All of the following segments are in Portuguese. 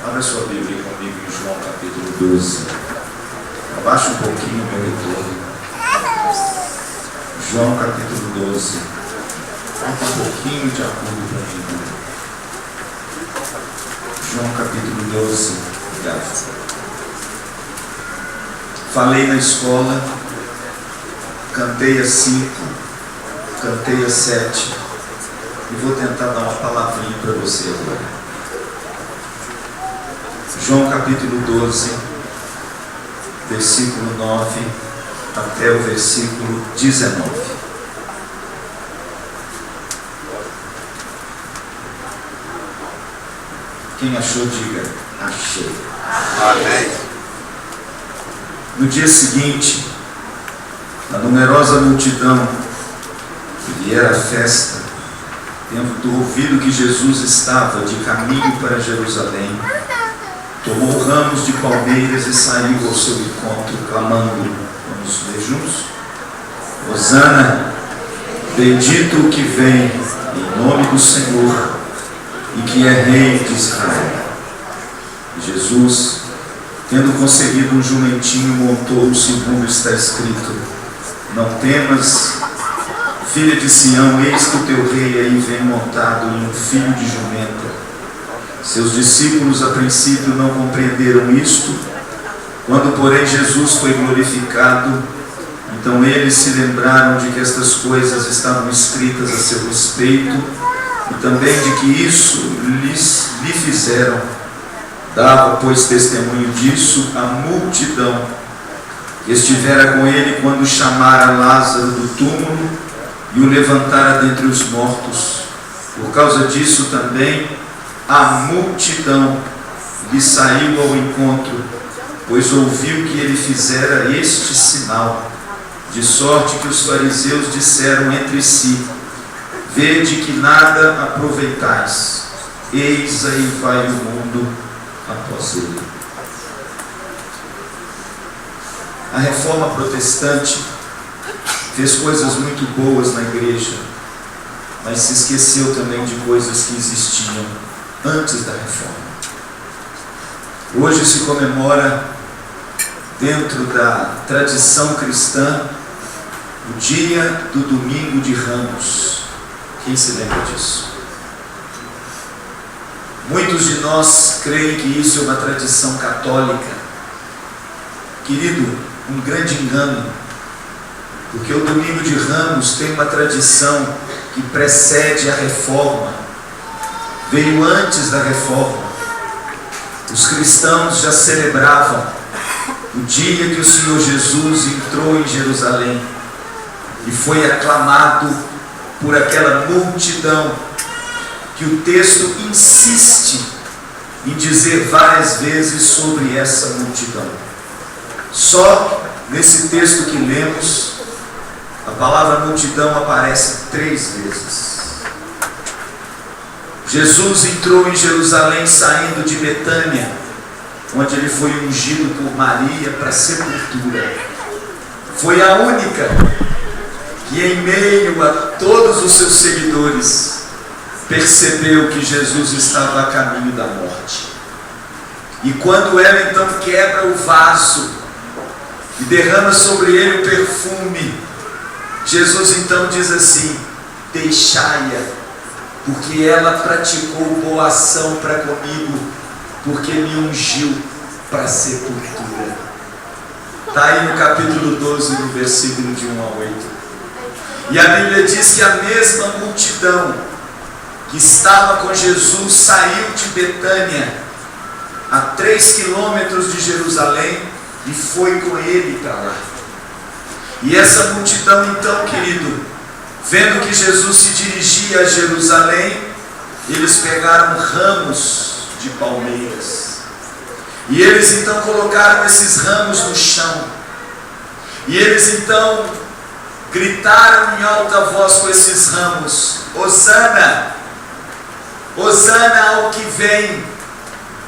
Abra sua Bíblia comigo em João capítulo 12. Abaixa um pouquinho meu retorno. João capítulo 12. Falta um pouquinho de acordo comigo. João capítulo 12. Obrigado. Falei na escola, cantei às 5, cantei às 7 e vou tentar dar uma palavrinha para você agora. João capítulo 12, versículo 9 até o versículo 19. Quem achou, diga, achei. Amém. No dia seguinte, a numerosa multidão que viera à festa, tendo ouvido que Jesus estava de caminho para Jerusalém, tomou ramos de palmeiras e saiu ao seu encontro, clamando, vamos ler juntos? Hosana, bendito o que vem em nome do Senhor e que é Rei de Israel. E Jesus, tendo conseguido um jumentinho, montou-o segundo está escrito: não temas, filha de Sião, eis que o teu rei aí vem montado em um filho de jumenta. Seus discípulos a princípio não compreenderam isto. Quando porém Jesus foi glorificado, então eles se lembraram de que estas coisas estavam escritas a seu respeito e também de que isso lhe fizeram. Dava, pois, testemunho disso a multidão que estivera com ele quando chamara Lázaro do túmulo e o levantara dentre os mortos. Por causa disso também a multidão lhe saiu ao encontro, pois ouviu que ele fizera este sinal, de sorte que os fariseus disseram entre si: vede que nada aproveitais, eis aí vai o mundo após ele. A reforma protestante fez coisas muito boas na igreja, mas se esqueceu também de coisas que existiam antes da reforma. Hoje se comemora, dentro da tradição cristã, o dia do domingo de Ramos. Quem se lembra disso? Muitos de nós creem que isso é uma tradição católica. Querido, um grande engano, porque o domingo de Ramos tem uma tradição que precede a reforma. Veio antes da reforma. Os cristãos já celebravam o dia que o Senhor Jesus entrou em Jerusalém e foi aclamado por aquela multidão que o texto insiste em dizer várias vezes sobre essa multidão. Só nesse texto que lemos, a palavra multidão aparece 3 vezes. Jesus entrou em Jerusalém saindo de Betânia, onde ele foi ungido por Maria para a sepultura. Foi a única que, em meio a todos os seus seguidores, percebeu que Jesus estava a caminho da morte. E quando ela então quebra o vaso e derrama sobre ele o perfume, Jesus então diz assim: deixai-a, porque ela praticou boa ação para comigo, porque me ungiu para a sepultura. Está aí no capítulo 12, no versículo de 1 a 8. E a Bíblia diz que a mesma multidão que estava com Jesus saiu de Betânia, a 3 quilômetros de Jerusalém, e foi com ele para lá. E essa multidão então, querido, vendo que Jesus se dirigia a Jerusalém, eles pegaram ramos de palmeiras. E eles então colocaram esses ramos no chão. E eles então gritaram em alta voz com esses ramos: Hosana! Hosana ao que vem!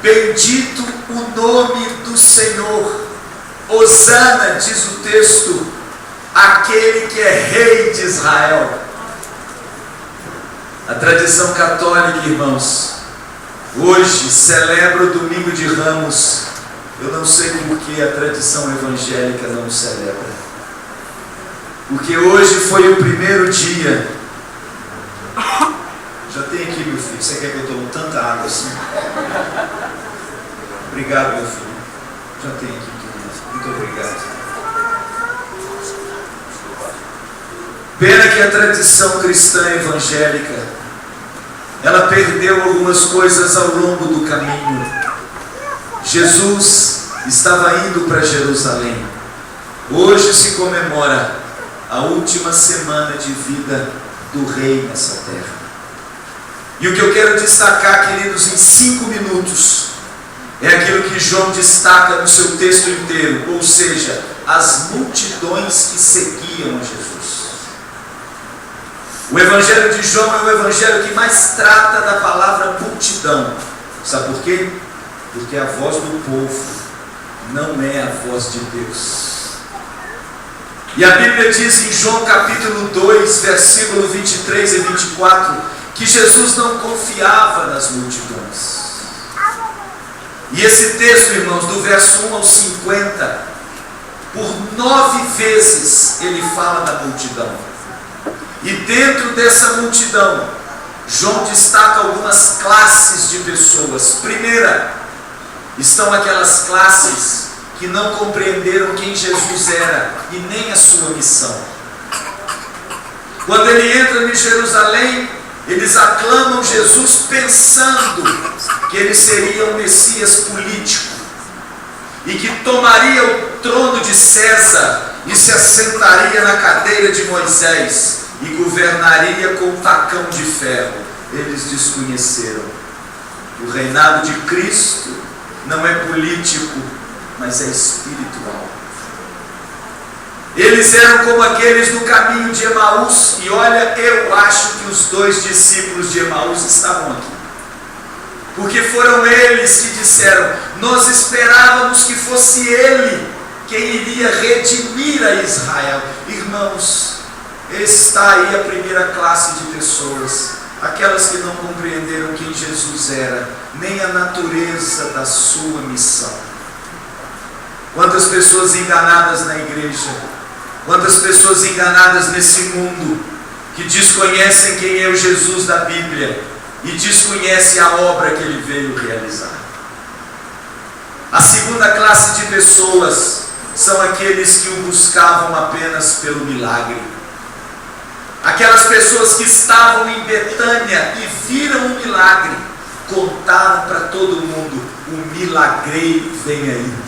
Bendito o nome do Senhor! Hosana, diz o texto, aquele que é Rei de Israel. A tradição católica, irmãos, hoje celebra o domingo de Ramos. Eu não sei por que a tradição evangélica não celebra. Porque hoje foi o primeiro dia. Já tem aqui, meu filho. Você quer que eu tome tanta água assim? Obrigado, meu filho. Já tem aqui, querido. Muito obrigado. Pena que a tradição cristã evangélica, ela perdeu algumas coisas ao longo do caminho. Jesus estava indo para Jerusalém. Hoje se comemora a última semana de vida do rei nessa terra. E o que eu quero destacar, queridos, em 5 minutos, é aquilo que João destaca no seu texto inteiro, ou seja, as multidões que seguiam a Jesus. O Evangelho de João é o Evangelho que mais trata da palavra multidão. Sabe por quê? Porque a voz do povo não é a voz de Deus. E a Bíblia diz em João capítulo 2, versículo 23 e 24, que Jesus não confiava nas multidões. E esse texto, irmãos, do verso 1 ao 50, por 9 vezes ele fala da multidão. E dentro dessa multidão, João destaca algumas classes de pessoas. Primeira, estão aquelas classes que não compreenderam quem Jesus era e nem a sua missão. Quando ele entra em Jerusalém, eles aclamam Jesus pensando que ele seria um Messias político e que tomaria o trono de César e se assentaria na cadeira de Moisés e governaria com um tacão de ferro. Eles desconheceram. O reinado de Cristo não é político, mas é espiritual. Eles eram como aqueles no caminho de Emaús, e olha, eu acho que os 2 discípulos de Emaús estavam aqui, porque foram eles que disseram: nós esperávamos que fosse ele quem iria redimir a Israel. Irmãos, está aí a primeira classe de pessoas, aquelas que não compreenderam quem Jesus era, nem a natureza da sua missão. Quantas pessoas enganadas na igreja, quantas pessoas enganadas nesse mundo, que desconhecem quem é o Jesus da Bíblia e desconhecem a obra que ele veio realizar. A segunda classe de pessoas são aqueles que o buscavam apenas pelo milagre. Aquelas pessoas que estavam em Betânia e viram o milagre, contaram para todo mundo: o milagreiro vem aí.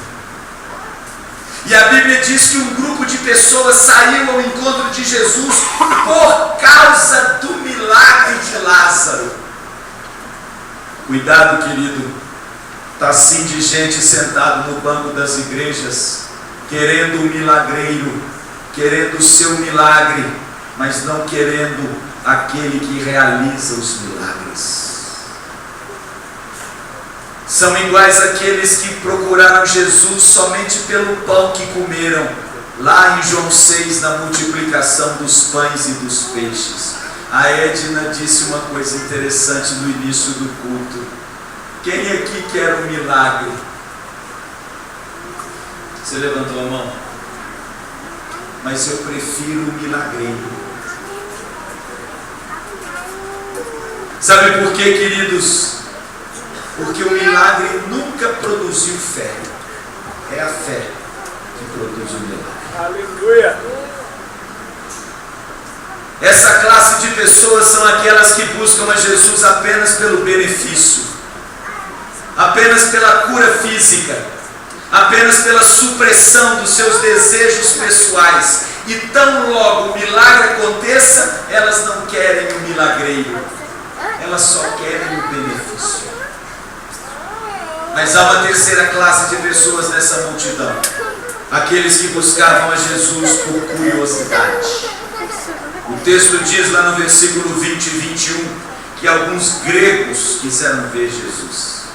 E a Bíblia diz que um grupo de pessoas saiu ao encontro de Jesus por causa do milagre de Lázaro. Cuidado, querido, está assim de gente sentado no banco das igrejas, querendo o milagreiro, querendo o seu milagre, mas não querendo aquele que realiza os milagres. São iguais àqueles que procuraram Jesus somente pelo pão que comeram, lá em João 6, na multiplicação dos pães e dos peixes. A Edna disse uma coisa interessante no início do culto: quem aqui quer um milagre? Você levantou a mão? Mas eu prefiro o milagreiro. Sabe por quê, queridos? Porque o milagre nunca produziu fé. É a fé que produz o milagre. Aleluia! Essa classe de pessoas são aquelas que buscam a Jesus apenas pelo benefício, apenas pela cura física, apenas pela supressão dos seus desejos pessoais. E tão logo o milagre aconteça, elas não querem o milagreiro, elas só querem o benefício. Mas há uma terceira classe de pessoas nessa multidão: aqueles que buscavam a Jesus por curiosidade. O texto diz lá no versículo 20 e 21 que alguns gregos quiseram ver Jesus.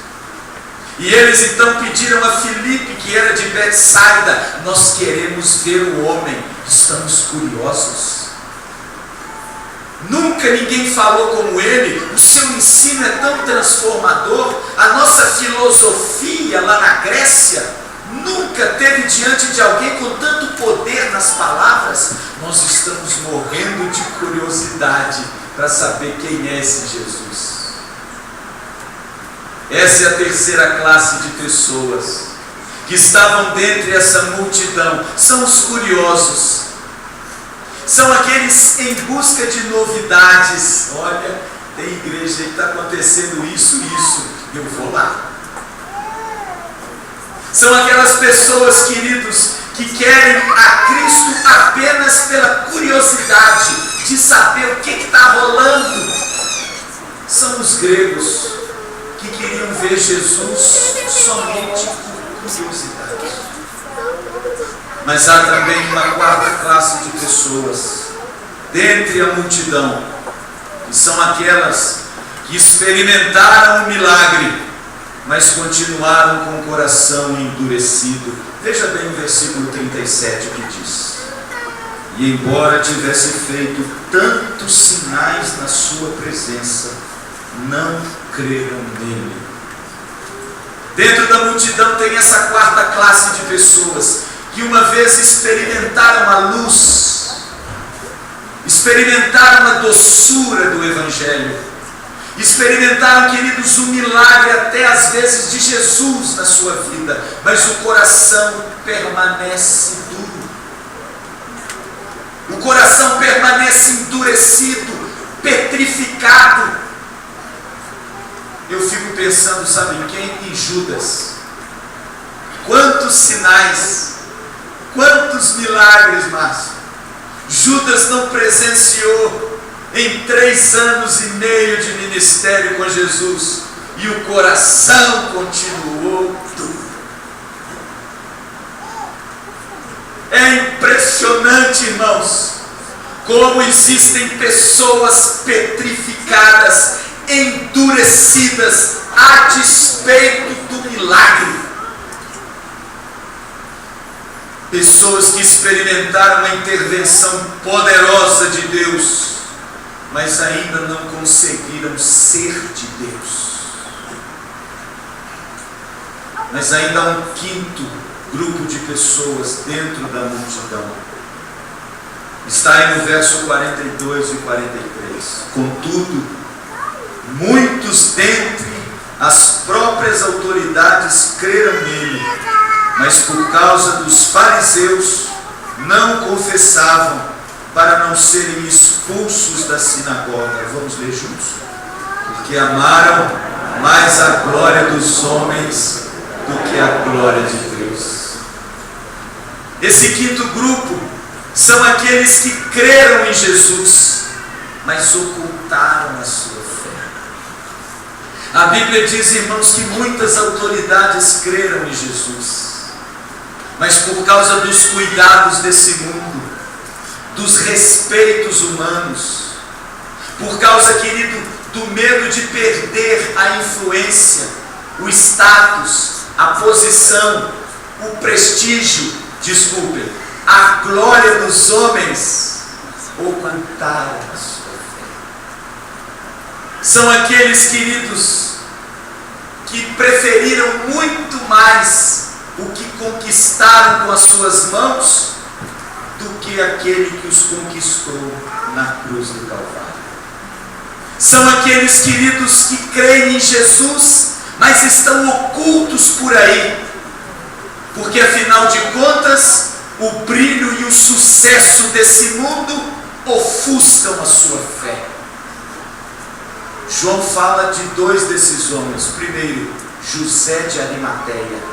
E eles então pediram a Filipe, que era de Betsaida: nós queremos ver o homem, estamos curiosos. Nunca ninguém falou como ele, o seu ensino é tão transformador, a nossa filosofia lá na Grécia nunca teve diante de alguém com tanto poder nas palavras. Nós estamos morrendo de curiosidade para saber quem é esse Jesus. Essa é a terceira classe de pessoas que estavam dentre essa multidão. São os curiosos. São aqueles em busca de novidades. Olha, tem igreja aí que está acontecendo isso, eu vou lá. São aquelas pessoas, queridos, que querem a Cristo apenas pela curiosidade de saber o que está rolando. São os gregos que queriam ver Jesus somente por curiosidade. Mas há também uma quarta classe de pessoas dentre a multidão, que são aquelas que experimentaram o milagre, mas continuaram com o coração endurecido. Veja bem o versículo 37 que diz: e embora tivesse feito tantos sinais na sua presença, não creram nele. Dentro da multidão tem essa quarta classe de pessoas que uma vez experimentaram a luz, experimentaram a doçura do Evangelho, experimentaram, queridos, o milagre até às vezes de Jesus na sua vida, mas o coração permanece duro, o coração permanece endurecido, petrificado. Eu fico pensando, sabe em quem? Em Judas. Quantos sinais, quantos milagres, Márcio, Judas não presenciou em 3 anos e meio de ministério com Jesus, e o coração continuou duro. É impressionante, irmãos, como existem pessoas petrificadas, endurecidas, a despeito do milagre. Pessoas que experimentaram a intervenção poderosa de Deus, mas ainda não conseguiram ser de Deus. Mas ainda há um quinto grupo de pessoas dentro da multidão. Está aí no verso 42 e 43. Contudo, muitos dentre as próprias autoridades creram nele, mas por causa dos fariseus não confessavam, para não serem expulsos da sinagoga. Vamos ler juntos. Porque amaram mais a glória dos homens do que a glória de Deus. Esse quinto grupo são aqueles que creram em Jesus, mas ocultaram a sua fé. A Bíblia diz, irmãos, que muitas autoridades creram em Jesus, mas por causa dos cuidados desse mundo, dos respeitos humanos, por causa, querido, do medo de perder a influência, o status, a posição, o prestígio, a glória dos homens, ocultaram a sua fé. São aqueles, queridos, que preferiram muito mais o que conquistaram com as suas mãos do que aquele que os conquistou na cruz do Calvário. São aqueles, queridos, que creem em Jesus, mas estão ocultos por aí, porque afinal de contas, o brilho e o sucesso desse mundo ofuscam a sua fé. João fala de 2 desses homens. Primeiro, José de Arimateia.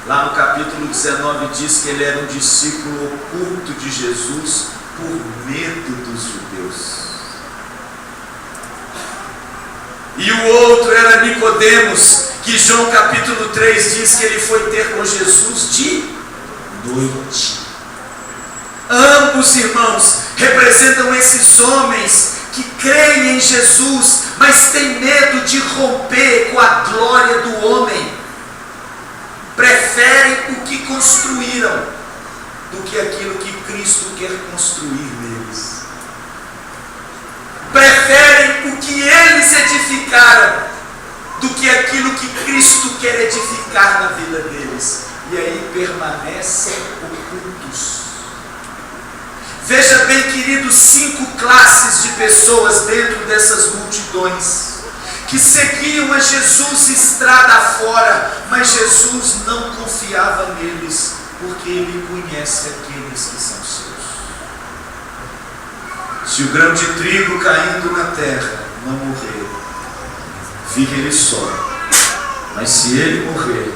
Lá no capítulo 19 diz que ele era um discípulo oculto de Jesus por medo dos judeus. E o outro era Nicodemos, que João capítulo 3 diz que ele foi ter com Jesus de noite. Ambos, irmãos, representam esses homens que creem em Jesus, mas têm medo de romper com a glória do homem. Preferem o que construíram do que aquilo que Cristo quer construir neles. o que eles edificaram do que aquilo que Cristo quer edificar na vida deles. E aí permanecem ocultos. Veja bem, queridos, 5 classes de pessoas dentro dessas multidões que seguiam a Jesus estrada fora, mas Jesus não confiava neles, porque Ele conhece aqueles que são seus. Se o grão de trigo caindo na terra não morrer, fica ele só, mas se ele morrer,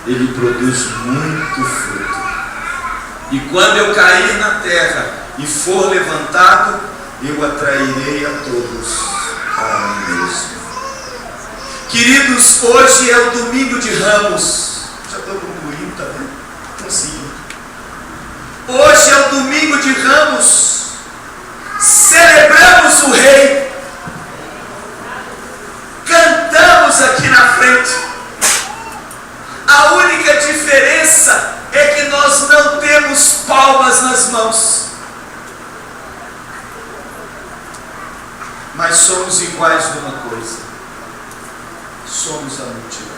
ele produz muito fruto. E quando eu cair na terra e for levantado, eu atrairei a todos para mim mesmo. Queridos, hoje é o domingo de Ramos. Já estou concluindo, tá vendo? Consigo. Hoje é o domingo de Ramos. Celebramos o Rei. Cantamos aqui na frente. A única diferença é que nós não temos palmas nas mãos. Mas somos iguais numa coisa: somos a multidão.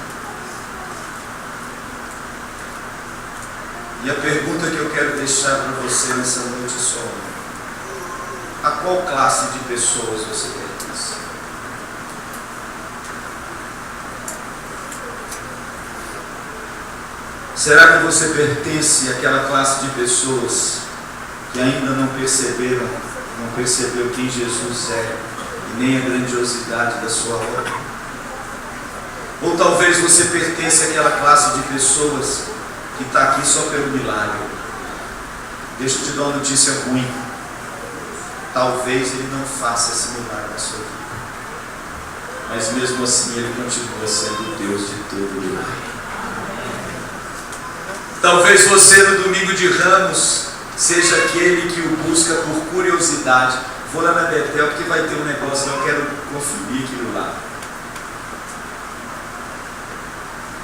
E a pergunta que eu quero deixar para você nessa noite é só uma: a qual classe de pessoas você pertence? Será que você pertence àquela classe de pessoas que ainda não percebeu quem Jesus é e nem a grandiosidade da sua obra? Ou talvez você pertence àquela classe de pessoas que está aqui só pelo milagre? Deixa eu te dar uma notícia ruim: talvez Ele não faça esse milagre na sua vida, mas mesmo assim Ele continua sendo Deus de todo milagre. Talvez você no domingo de Ramos seja aquele que o busca por curiosidade. Vou lá na Betel porque vai ter um negócio, eu quero conferir aquilo lá.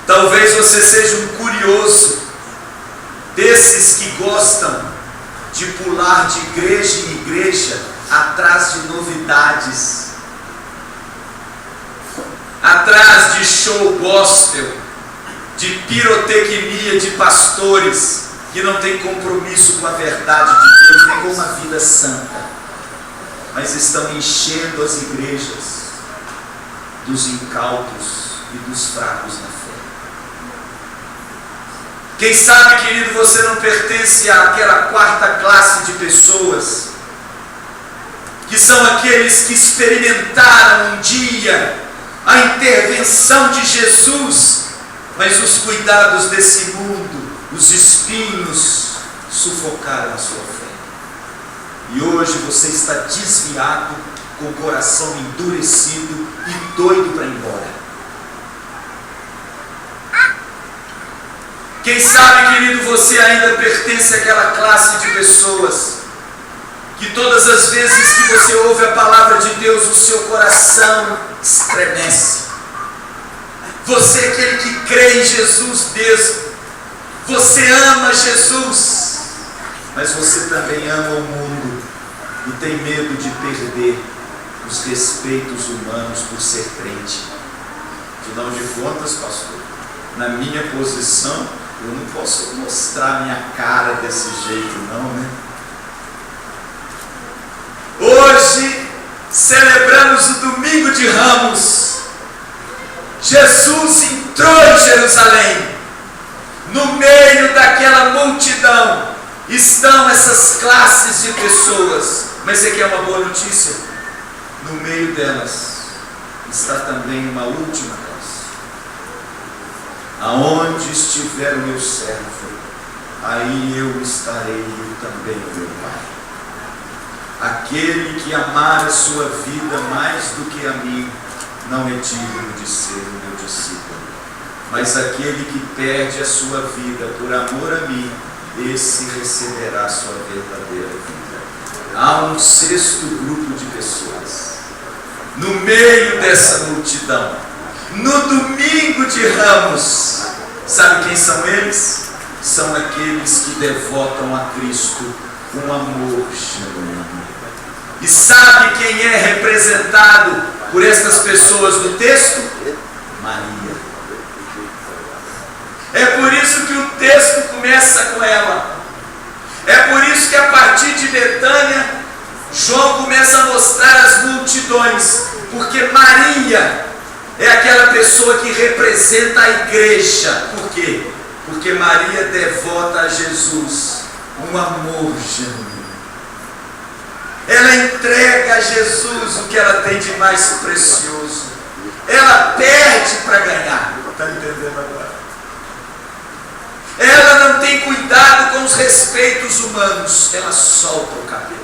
Talvez você seja um curioso, desses que gostam de pular de igreja em igreja atrás de novidades, atrás de show gospel, de pirotecnia de pastores que não tem compromisso com a verdade de Deus, nem com uma vida santa, mas estão enchendo as igrejas dos incautos e dos fracos na fé. Quem sabe, querido, você não pertence àquela 4ª classe de pessoas, que são aqueles que experimentaram um dia a intervenção de Jesus, mas os cuidados desse mundo, os espinhos, sufocaram a sua fé. E hoje você está desviado, com o coração endurecido e doido para ir embora. Quem sabe, querido, você ainda pertence àquela classe de pessoas que todas as vezes que você ouve a palavra de Deus, o seu coração estremece. Você é aquele que crê em Jesus mesmo. Você ama Jesus, mas você também ama o mundo e tem medo de perder os respeitos humanos por ser crente. Afinal de contas, pastor, na minha posição, eu não posso mostrar minha cara desse jeito não, né? Hoje celebramos o domingo de Ramos. Jesus entrou em Jerusalém. No meio daquela multidão estão essas classes de pessoas. Mas você quer uma boa notícia? No meio delas está também uma última classe. Aonde estiver o meu servo, aí eu estarei e também o meu Pai. Aquele que amar a sua vida mais do que a mim, não é digno de ser o meu discípulo. Mas aquele que perde a sua vida por amor a mim, esse receberá a sua verdadeira vida. Há um 6º grupo de pessoas no meio dessa multidão, no domingo de Ramos. Sabe quem são eles? São aqueles que devotam a Cristo com amor genuíno. E sabe quem é representado por estas pessoas no texto? Maria. É por isso que o texto começa com ela. É por isso que a partir de Betânia, João começa a mostrar as multidões. Porque Maria é aquela pessoa que representa a igreja. Por quê? Porque Maria devota a Jesus um amor genuíno. Ela entrega a Jesus o que ela tem de mais precioso. Ela perde para ganhar. Está entendendo agora? Ela não tem cuidado com os respeitos humanos. Ela solta o cabelo.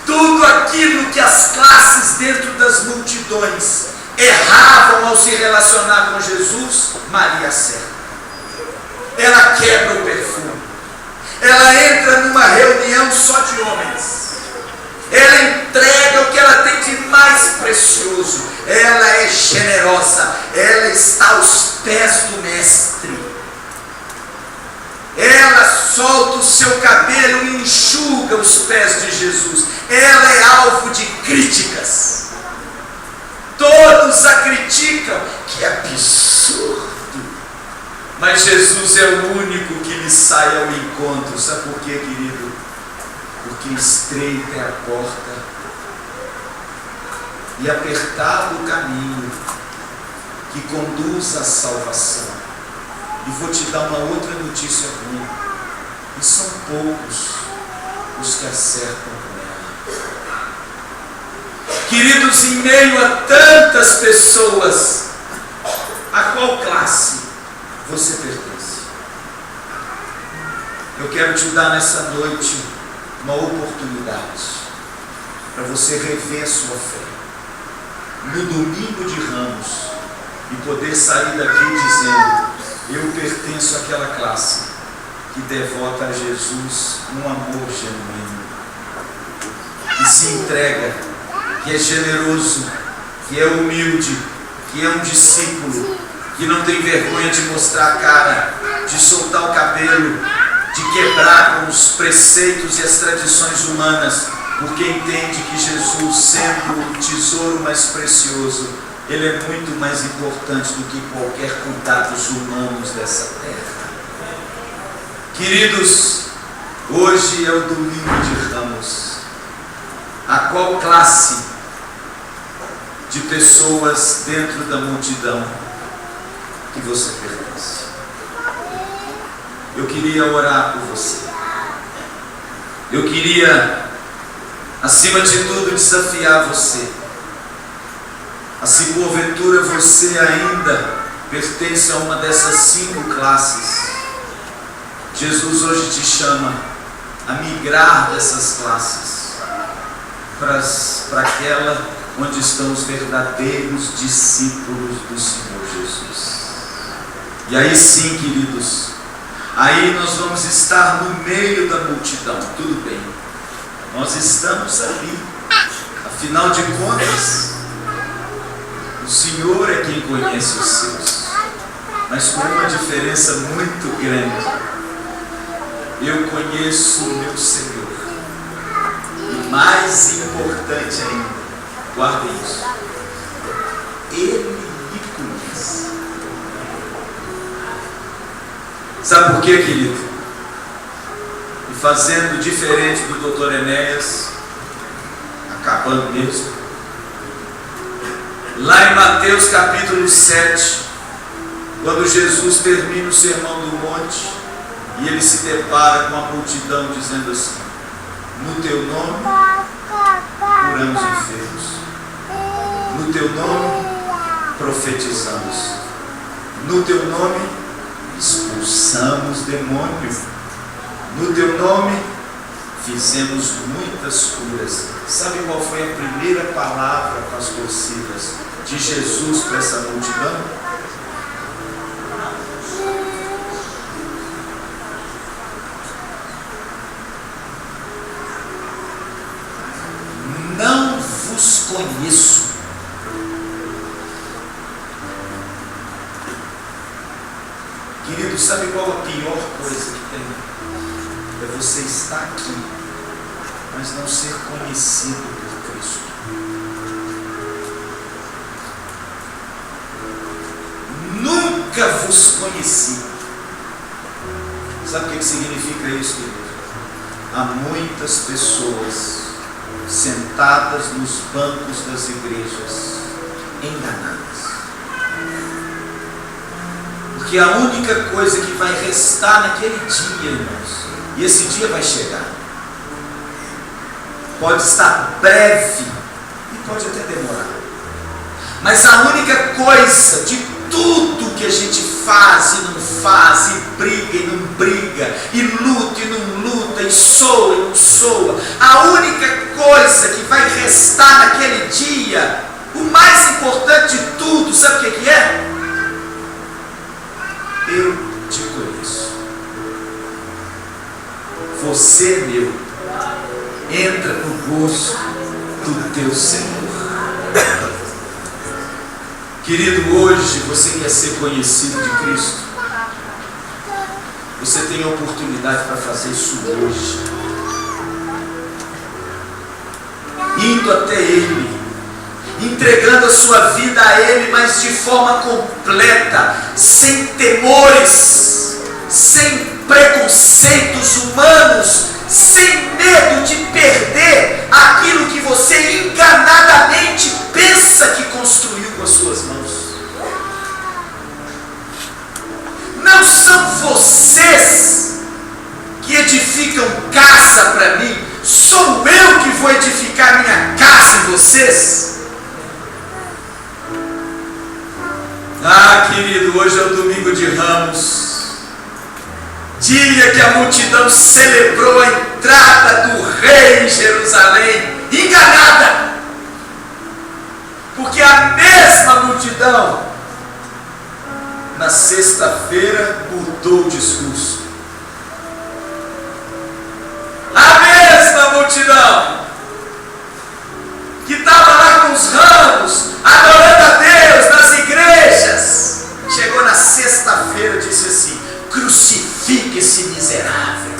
Tudo aquilo que as classes dentro das multidões erravam ao se relacionar com Jesus, Maria acerta. Ela quebra o perfume. Ela entra numa reunião só de homens. Ela entrega o que ela tem de mais precioso. Ela é generosa. Ela está aos pés do mestre. Ela solta o seu cabelo e enxuga os pés de Jesus. Ela é alvo de críticas. Todos a criticam. Que absurdo! Mas Jesus é o único que lhe sai ao encontro. Sabe por quê, querido? Porque estreita é a porta e apertado o caminho que conduz à salvação. E vou te dar uma outra notícia ruim. E são poucos os que acertam com ela. Queridos, em meio a tantas pessoas, a qual classe você pertence? Eu quero te dar nessa noite uma oportunidade para você rever sua fé no domingo de Ramos e poder sair daqui dizendo: eu pertenço àquela classe que devota a Jesus um amor genuíno, que se entrega, que é generoso, que é humilde, que é um discípulo, que não tem vergonha de mostrar a cara, de soltar o cabelo, de quebrar com os preceitos e as tradições humanas, porque entende que Jesus, sendo o tesouro mais precioso, Ele é muito mais importante do que qualquer cuidados humanos dessa terra. Queridos, hoje é o domingo de Ramos. A qual classe de pessoas dentro da multidão que você pertence? Eu queria orar por você. Eu queria, acima de tudo, desafiar você. Se porventura você ainda pertence a uma dessas 5 classes, Jesus hoje te chama a migrar dessas classes para aquela onde estão os verdadeiros discípulos do Senhor Jesus. E aí sim, queridos, aí nós vamos estar no meio da multidão. Tudo bem, nós estamos ali. Afinal de contas, o Senhor é quem conhece os seus. Mas com uma diferença muito grande. Eu conheço o meu Senhor. E mais importante ainda, guardem isso, Ele me conhece. Sabe por quê, querido? E fazendo diferente do Dr. Enéas, acabando mesmo, lá em Mateus capítulo 7, quando Jesus termina o sermão do monte, e ele se depara com a multidão dizendo assim: no teu nome curamos enfermos, no teu nome profetizamos, no teu nome expulsamos demônios, no teu nome fizemos muitas curas. Sabe qual foi a primeira palavra, pastor Silas, de Jesus para essa multidão? Não vos conheço. Querido, sabe qual a pior coisa que tem? É você estar aqui mas não ser conhecido por Cristo. Nunca vos conheci. Sabe o que significa isso, querido? Há muitas pessoas sentadas nos bancos das igrejas, enganadas. Porque a única coisa que vai restar naquele dia, irmãos, e esse dia vai chegar, pode estar breve e pode até demorar, mas a única coisa de tudo que a gente faz e não faz, e briga e não briga, e luta e não luta, e soa e não soa, a única coisa que vai restar naquele dia, o mais importante de tudo, sabe o que é? Eu te conheço. Você é meu. Entra no gozo do teu Senhor. Querido, hoje você quer ser conhecido de Cristo? Você tem a oportunidade para fazer isso hoje. Indo até Ele, entregando a sua vida a Ele, mas de forma completa, sem temores, sem preconceitos humanos, sem medo de perder aquilo que você enganadamente pensa que construiu com as suas mãos. Não são vocês que edificam casa para mim, sou eu que vou edificar minha casa em vocês. Ah, querido, hoje é o domingo de Ramos, dia que a multidão celebrou a entrada do rei em Jerusalém, enganada, porque a mesma multidão, na sexta-feira, mudou o discurso. A mesma multidão que estava lá com os ramos, adorando a Deus nas igrejas, chegou na sexta-feira e disse assim: crucifique esse miserável.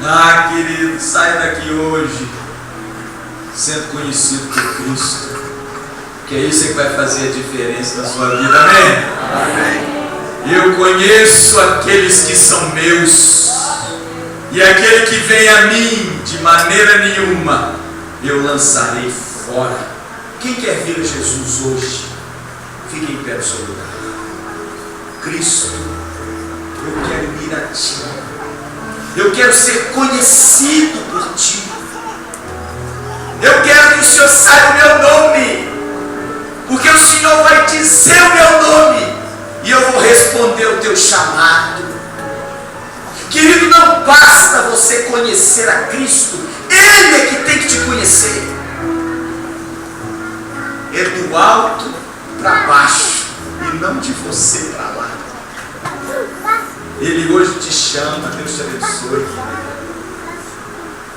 Ah, querido, sai daqui hoje sendo conhecido por Cristo, que é isso que vai fazer a diferença na sua vida. Amém? Amém. Eu conheço aqueles que são meus, e aquele que vem a mim, de maneira nenhuma eu lançarei fora. Quem quer vir a Jesus hoje, fique em pé no seu lugar. Cristo, eu quero ir a Ti, eu quero ser conhecido por Ti, eu quero que o Senhor saiba o meu nome, porque o Senhor vai dizer o meu nome e eu vou responder o Teu chamado. Querido, não basta você conhecer a Cristo, Ele é que tem que te conhecer. É do alto para baixo e não de você para lá. Ele hoje te chama. Deus te abençoe.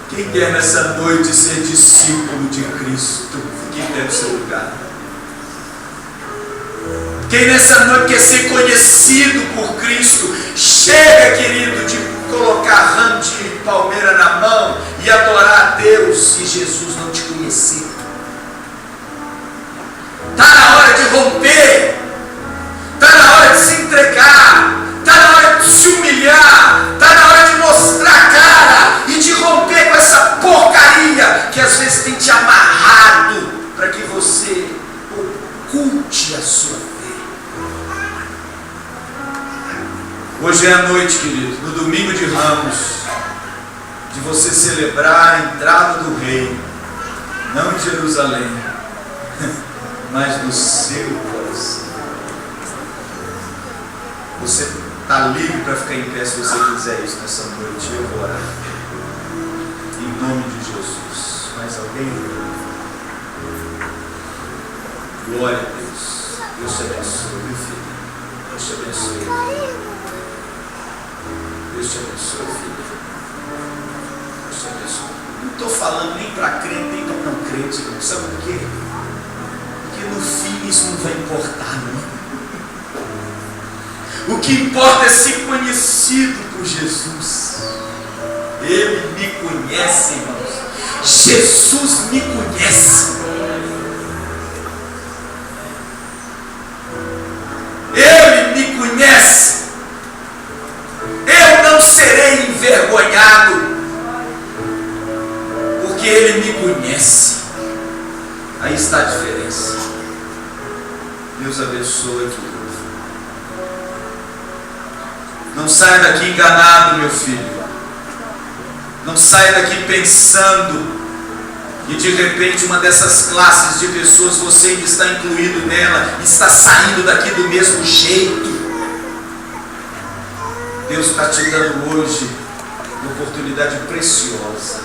Quem quer nessa noite ser discípulo de Cristo, fique em pé no seu lugar. Quem nessa noite quer ser conhecido por Cristo, chega, querido, de colocar ramo de palmeira na mão e adorar a Deus se Jesus não te conhecer. Está na hora de romper, está na hora de se entregar, está na hora de se humilhar, está na hora de mostrar a cara e de romper com essa porcaria que às vezes tem te amarrado para que você oculte a sua fé. Hoje é a noite, querido, no domingo de Ramos, de você celebrar a entrada do Rei, não em Jerusalém, mas no seu coração. Você está livre para ficar em pé se você quiser isso nessa noite. Eu vou orar. Em nome de Jesus. Mais alguém? Glória a Deus. Deus te abençoe, meu filho. Deus te abençoe. Deus te abençoe, filho. Deus te abençoe. Não estou falando nem para crente, nem para não crente. Sabe por quê? Porque no fim isso não vai importar, não. O que importa é ser conhecido por por Jesus. Ele me conhece, irmãos. Jesus me conhece. Ele me conhece. Eu não serei envergonhado, porque Ele me conhece. Aí está a diferença. Deus abençoe tudo. Não saia daqui enganado, meu filho. Não saia daqui pensando e de repente uma dessas classes de pessoas você ainda está incluído nela, está saindo daqui do mesmo jeito. Deus está te dando hoje uma oportunidade preciosa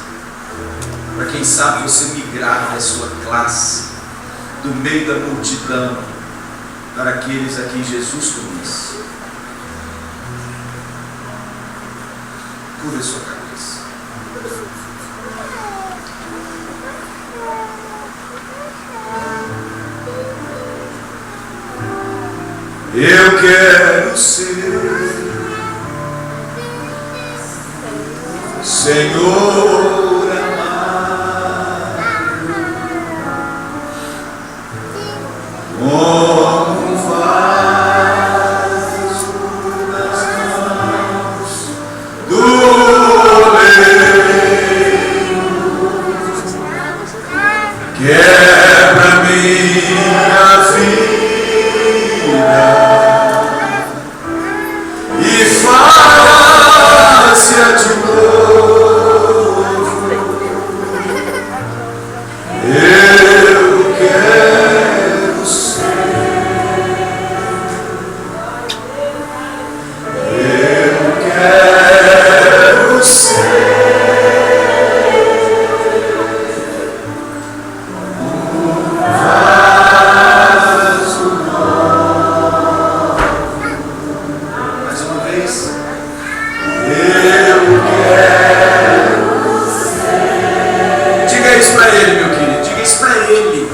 para quem sabe você migrar da sua classe, do meio da multidão, para aqueles a quem Jesus conhece. Curva a sua cabeça. Eu quero ser Senhor amado, como vaso nas mãos do oleiro, quebra minha vida e faz-se de novo. Eu quero ser, eu quero ser um vaso novo. Mais uma vez. Eu quero ser. Diga isso para ele, meu querido. Diga isso para ele.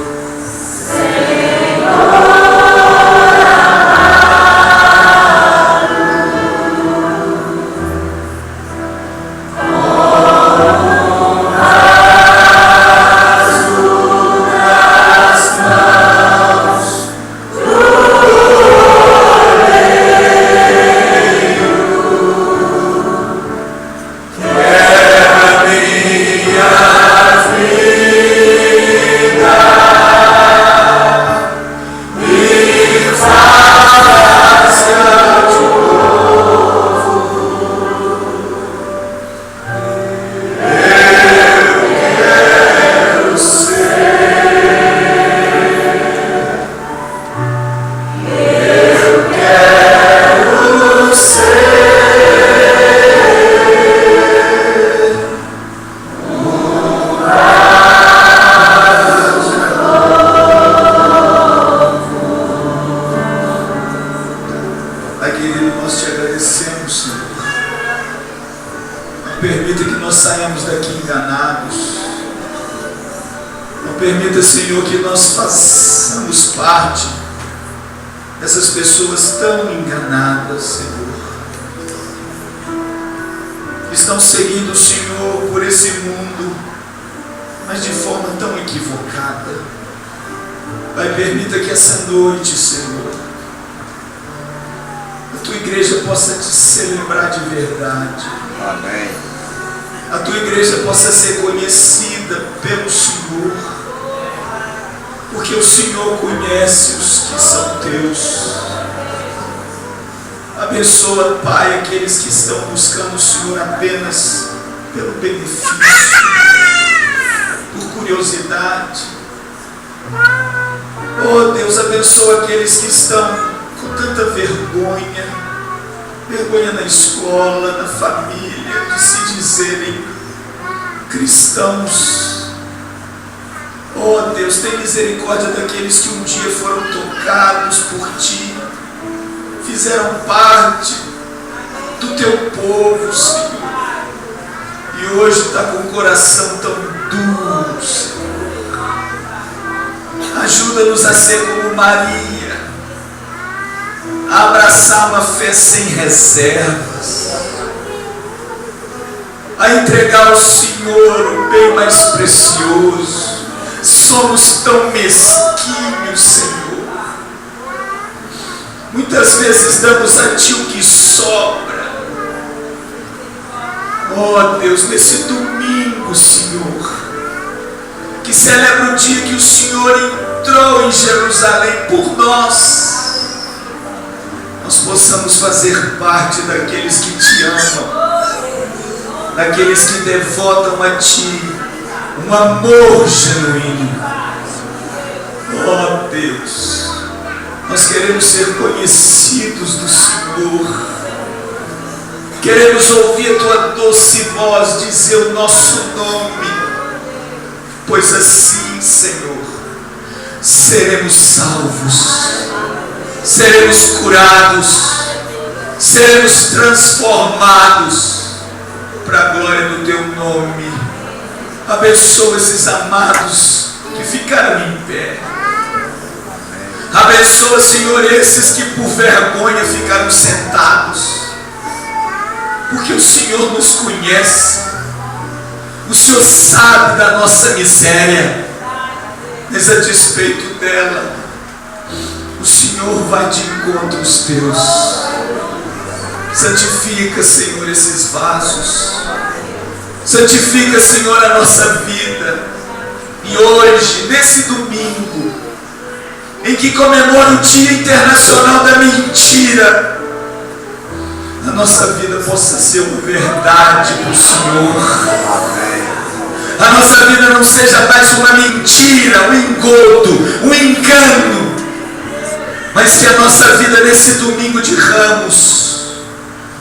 Nós te agradecemos, Senhor. Não permita que nós saiamos daqui enganados. Não permita, Senhor, que nós façamos parte dessas pessoas tão enganadas, Senhor. Que estão seguindo o Senhor por esse mundo, mas de forma tão equivocada. Pai, permita que essa noite, Senhor, a tua igreja possa te celebrar de verdade. Amém. A tua igreja possa ser conhecida pelo Senhor, porque o Senhor conhece os que são teus. Abençoa, Pai, aqueles que estão buscando o Senhor apenas pelo benefício, por curiosidade. Oh Deus, abençoa aqueles que estão com tanta vergonha na escola, na família, de se dizerem cristãos. Oh Deus, tem misericórdia daqueles que um dia foram tocados por Ti, fizeram parte do Teu povo, Senhor, e hoje está com o coração tão duro, Senhor. Ajuda-nos a ser como Maria, a abraçar uma fé sem reservas, a entregar ao Senhor o bem mais precioso. Somos tão mesquinhos, Senhor. Muitas vezes damos a Ti o que sobra. Oh Deus, nesse domingo, Senhor, que celebra o dia que o Senhor entrou em Jerusalém por nós, nós possamos fazer parte daqueles que Te amam, daqueles que devotam a Ti um amor genuíno. Oh Deus, nós queremos ser conhecidos do Senhor. Queremos ouvir a Tua doce voz dizer o nosso nome, pois assim, Senhor, seremos salvos, seremos curados, seremos transformados para a glória do Teu nome. Abençoa esses amados que ficaram em pé. Abençoa, Senhor, esses que por vergonha ficaram sentados, porque o Senhor nos conhece, o Senhor sabe da nossa miséria, mas a despeito dela, o Senhor vai de encontro aos Teus. Santifica, Senhor, esses vasos. Santifica, Senhor, a nossa vida. E hoje, nesse domingo, em que comemora o Dia Internacional da Mentira, a nossa vida possa ser uma verdade para o Senhor. A nossa vida não seja mais uma mentira, um engodo, um engano, mas que a nossa vida nesse domingo de Ramos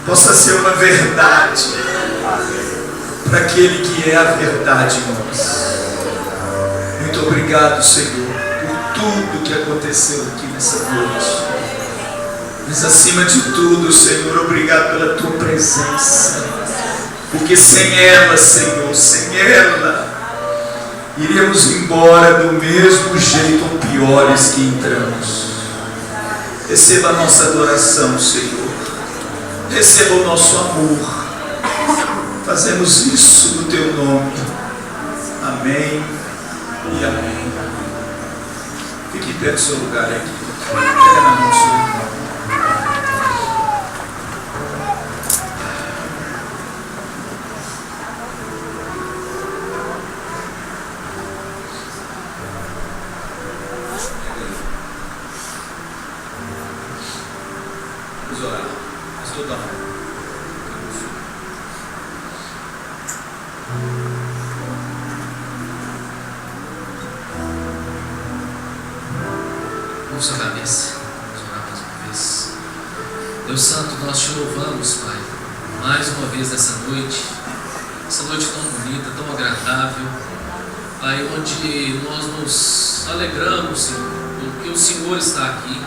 possa ser uma verdade para aquele que é a verdade em nós. Muito obrigado, Senhor, por tudo que aconteceu aqui nessa noite. Mas acima de tudo, Senhor, obrigado pela Tua presença, porque sem ela, Senhor, sem ela, iríamos embora do mesmo jeito ou piores que entramos. Receba a nossa adoração, Senhor. Receba o nosso amor. Fazemos isso no Teu nome. Amém e amém. Fique em pé do seu lugar aqui. Pega na mão do seu irmão. Vamos orar. Pastor Dom. Vamos orar a mesa. Vamos orar mais uma vez. Deus Santo, nós Te louvamos, Pai, mais uma vez essa noite tão bonita, tão agradável, Pai, onde nós nos alegramos, Senhor, porque o Senhor está aqui,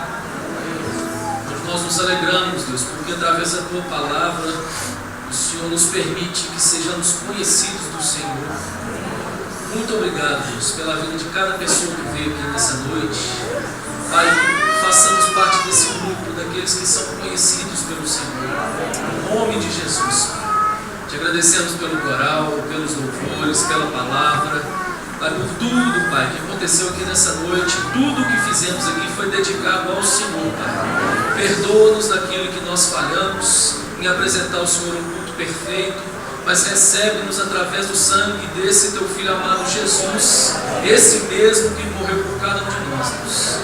onde nós nos alegramos, Deus, porque através da Tua palavra o Senhor nos permite que sejamos conhecidos do Senhor. Muito obrigado, Deus, pela vida de cada pessoa que veio aqui nessa noite. Pai, façamos parte desse grupo, daqueles que são conhecidos pelo Senhor. Em nome de Jesus, Te agradecemos pelo coral, pelos louvores, pela palavra, Pai, por tudo, Pai, que aconteceu aqui nessa noite. Tudo o que fizemos aqui foi dedicado ao Senhor, Pai. Perdoa-nos daquilo que nós falhamos em apresentar ao Senhor um culto perfeito, mas recebe-nos através do sangue desse Teu Filho amado Jesus, esse mesmo que morreu por cada um de nós, Deus.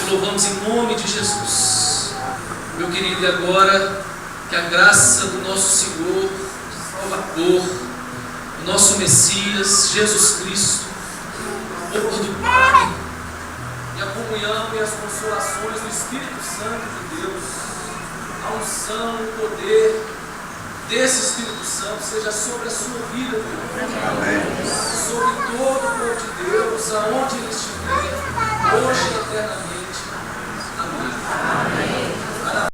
Te louvamos em nome de Jesus. Meu querido, e agora que a graça do nosso Senhor, Salvador, o nosso Messias, Jesus Cristo, o amor do Pai, e a comunhão e as consolações do Espírito Santo de Deus, a unção, o poder desse Espírito Santo seja sobre a sua vida, Deus. Amém. Sobre todo o povo de Deus, aonde ele estiver.